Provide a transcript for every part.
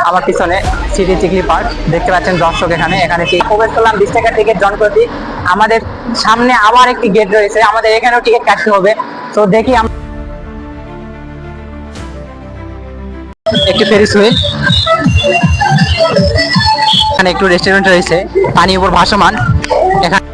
আমার পিছনে city Chikli park দেখতে পাচ্ছেন দর্শক। এখানে প্রবেশ করলাম 20 টাকা টিকিট জনপ্রতি। আমাদের সামনে আবার একটি গেট রয়েছে, আমাদের এখানেও টিকিট কাটতে হবে। তো দেখি আমরা একটু ফেরিস হয়ে এখানে একটু রেস্টুরেন্ট রয়েছে, পানির উপর ভাসমান। এখানে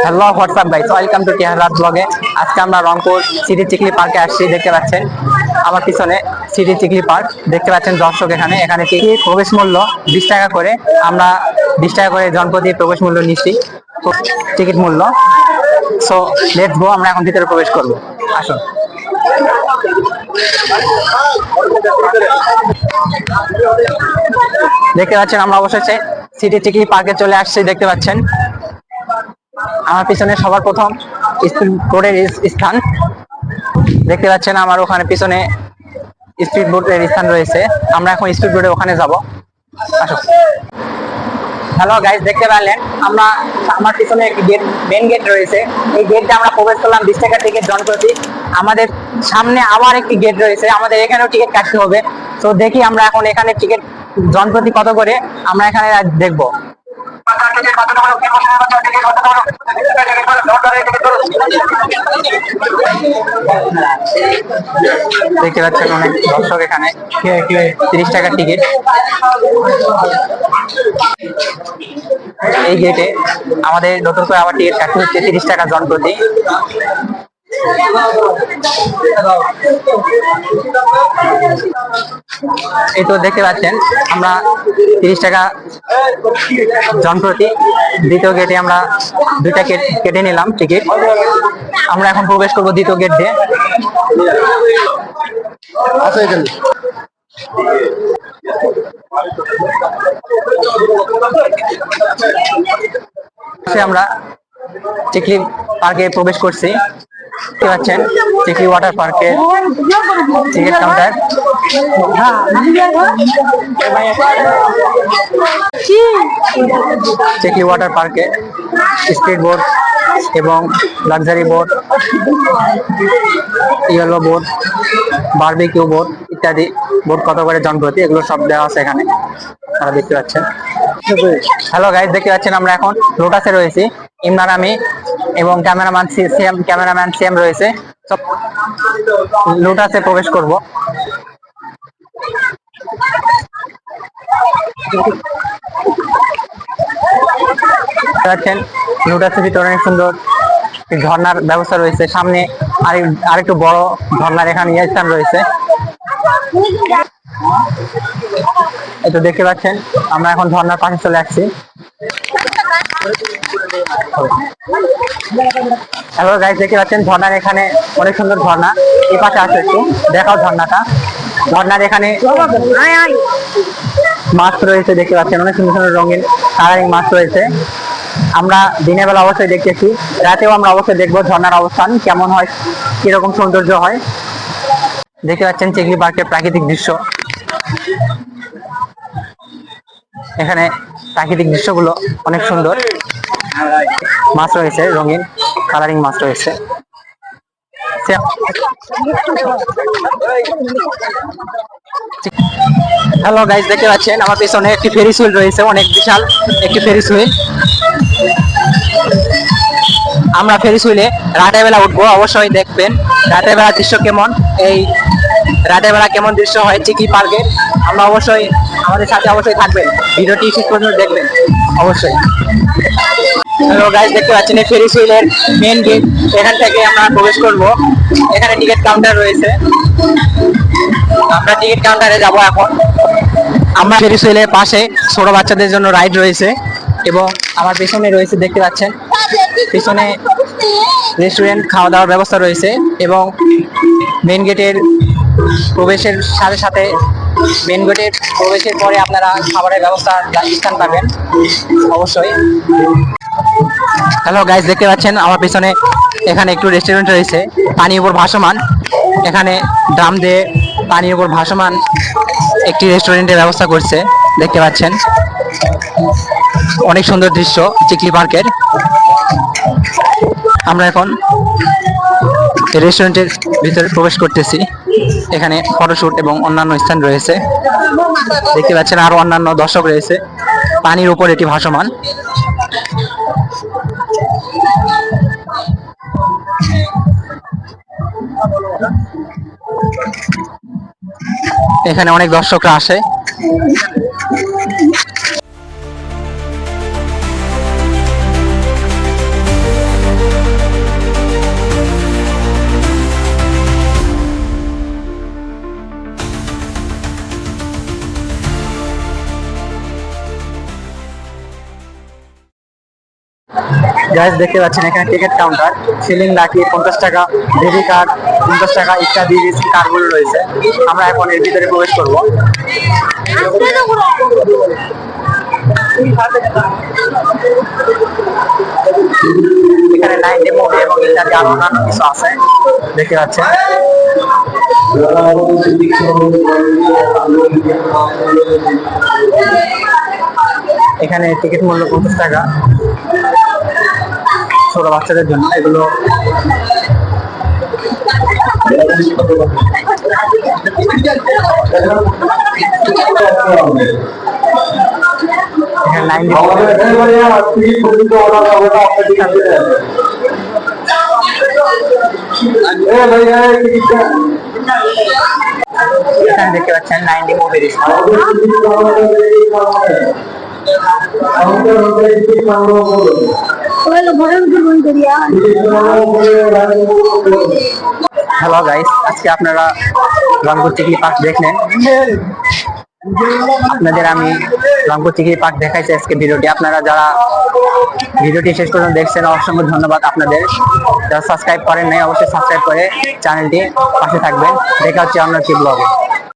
hello what's up guys, welcome to টিয়ারাত ব্লগে। আজকে আমরা রংপুর সিটি চিকলি পার্কে আসছি। দেখতে পাচ্ছেন আমার পিছনে সিটি চিকলি পার্ক দেখতে পাচ্ছেন দর্শক। এখানে টিকিট প্রবেশ মূল্য 20 টাকা করে। আমরা 20 টাকা করে জনপ্রতি প্রবেশ মূল্য নিচ্ছি, টিকিট মূল্য। সো লেটস গো, আমরা এখন ভিতরে প্রবেশ করব। আসুন। দেখতে পাচ্ছেন আমরা অবশেষে সিটি চিকলি পার্কে চলে আসছি। দেখতে পাচ্ছেন আমার পিছনে সবার প্রথম স্পিড বোটের স্থান দেখতে পাচ্ছেন। আমার ওখানে পিছনে স্পিড বোটের স্থান রয়েছে। আমরা এখন স্পিড বোটে ওখানে যাব। আসুন। হ্যালো গাইস, দেখতে পারলেন আমরা আমার পিছনে একটি গেট, মেন গেট রয়েছে। এই গেটে আমরা প্রবেশ করলাম 20 টাকা টিকিট জনপ্রতি। আমাদের সামনে আবার একটি গেট রয়েছে, আমাদের এখানেও টিকিট কাটতে হবে। তো দেখি আমরা এখন এখানে টিকিট জনপ্রতি কত করে আমরা এখানে দেখবো। দেখতে পাচ্ছেন অনেক দর্শক এখানে। 30 টাকার টিকিট। এই গেটে আমাদের নতুন করে আবার টিকিট কাটতে হচ্ছে 30 টাকা জনপ্রতি। এই তো দেখতে পাচ্ছেন আমরা 30 টাকা জনপ্রতি। দ্বিতীয় গেটে আমরা 2টা কেটে নিলাম টিকিট। আমরা এখন প্রবেশ করব দ্বিতীয় গেট দিয়ে। আমরা চিকলি পার্কে প্রবেশ করছি। দেখতে পাচ্ছেন চিকলি ওয়াটার পার্কের টিকিট কাউন্টার। চিকলি ওয়াটার পার্কে স্পিড বোট এবং luxury boat, yellow boat, barbecue boat ইত্যাদি বোট কত করে জনপ্রতি, এগুলো সব দেওয়া আছে এখানে, আপনারা দেখতে পাচ্ছেন। হ্যালো গাইস, দেখতে পাচ্ছেন আমরা এখন লোটাসে রয়েছি। ইমরান, আমি এবং ক্যামেরাম্যান সিএম রয়েছে। সব লোটাসে প্রবেশ করব। লোটাসের ভিতরে অনেক সুন্দর ঝর্ণার ব্যবস্থা রয়েছে। সামনে আরেকটু বড় ঝর্ণার এখানে স্থান রয়েছে। এই তো দেখতে পাচ্ছেন আমরা এখন ঝর্ণার পাশে চলে আসছি। হ্যালো গাইস, দেখতে পাচ্ছেন ঝর্ণার এখানে অনেক সুন্দর ঝর্ণা। এই পাশে আছে, একটু দেখাও ঝর্ণাটা। ঝর্ণার এখানে মাছ রয়েছে, দেখতে পাচ্ছেন অনেক সুন্দর সুন্দর রঙিন কালারিং মাছ রয়েছে। আমরা দিনের বেলা অবশ্যই দেখতেছি, রাতেও আমরা অবশ্যই দেখবো ঝর্ণার অবস্থান কেমন হয়, কিরকম সৌন্দর্য হয়। দেখতে পাচ্ছেন চিকলি পার্কের প্রাকৃতিক দৃশ্য। এখানে প্রাকৃতিক দৃশ্যগুলো অনেক সুন্দর। মাছ রয়েছে, রঙিন কালারিং মাছ রয়েছে। হ্যালো গাইস, দেখতে পাচ্ছেন আমার পিছনে একটি ফেরিস হুইল রয়েছে, অনেক বিশাল একটি ফেরিস হুইল। আমরা ফেরিস হুইলে রাতের বেলা উঠবো, অবশ্যই দেখবেন রাতের বেলা দৃশ্য কেমন, এই রাতের বেলা কেমন দৃশ্য হয় চিকলি পার্কে। আমরা অবশ্যই আমাদের সাথে অবশ্যই থাকবেন, ভিডিওটি শেষ পর্যন্ত দেখবেন অবশ্যই। হ্যালো গাইস, দেখতে পাচ্ছেন এই ফেরিস হুইলের মেন গেট, এখান থেকে আমরা প্রবেশ করব। এখানে টিকিট কাউন্টার রয়েছে, আমরা টিকিট কাউন্টারে যাব এখন। আমরা ফেরিস হুইলের পাশে ছোট বাচ্চাদের জন্য রাইড রয়েছে এবং আমার পেছনে রয়েছে, দেখতে পাচ্ছেন পিছনে রেস্টুরেন্ট, খাওয়া দাওয়ার ব্যবস্থা রয়েছে এবং মেন গেটের প্রবেশের সাথে সাথে মেন গেটের প্রবেশের পরে আপনারা খাবারের ব্যবস্থা স্থান পাবেন অবশ্যই। হ্যালো গাইস, দেখতে পাচ্ছেন আমার পিছনে এখানে একটু রেস্টুরেন্ট রয়েছে, পানির উপর ভাসমান। এখানে ড্রাম দিয়ে পানির উপর ভাসমান একটি রেস্টুরেন্টের ব্যবস্থা করছে। দেখতে পাচ্ছেন অনেক সুন্দর দৃশ্য চিকলি পার্কের। আমরা এখন রেস্টুরেন্টের ভিতরে প্রবেশ করতেছি। এখানে ফটোশুট এবং অন্যান্য স্থান রয়েছে। দেখতে পাচ্ছেন আরো অন্যান্য দর্শক রয়েছে। পানির উপর এটি ভাসমান। এখানে অনেক দর্শকরা আসে। গাইস দেখতে পাচ্ছেন এখানে টিকিট কাউন্টার, সিলিং লাকি 50 টাকা, বেবি কার্ড 50 টাকা ইত্যাদি কার্ডগুলো রয়েছে। আমরা এখন এর ভিতরে প্রবেশ করব। এখানে 90 মুভি এবং ইত্যাদি আরো অন্যান্য কিছু আছে দেখতে পাচ্ছেন। এখানে টিকিট মূল্য 50 টাকা ছোট বাচ্চাদের জন্য। এগুলো এখানে দেখতে পাচ্ছেন 90 মুভি হ্যালো গাইস, আজকে আপনারা রংপুর চিকলি পার্ক দেখলেন। আপনাদের আমি রংপুর চিকলি পার্ক দেখাইছি আজকে ভিডিওটি। আপনারা যারা ভিডিওটি শেষ পর্যন্ত দেখছেন অসংখ্য ধন্যবাদ আপনাদের। যারা সাবস্ক্রাইব করেন নাই অবশ্যই সাবস্ক্রাইব করে চ্যানেলটি পাশে থাকবেন। দেখা হচ্ছে অন্য একটি ব্লগে।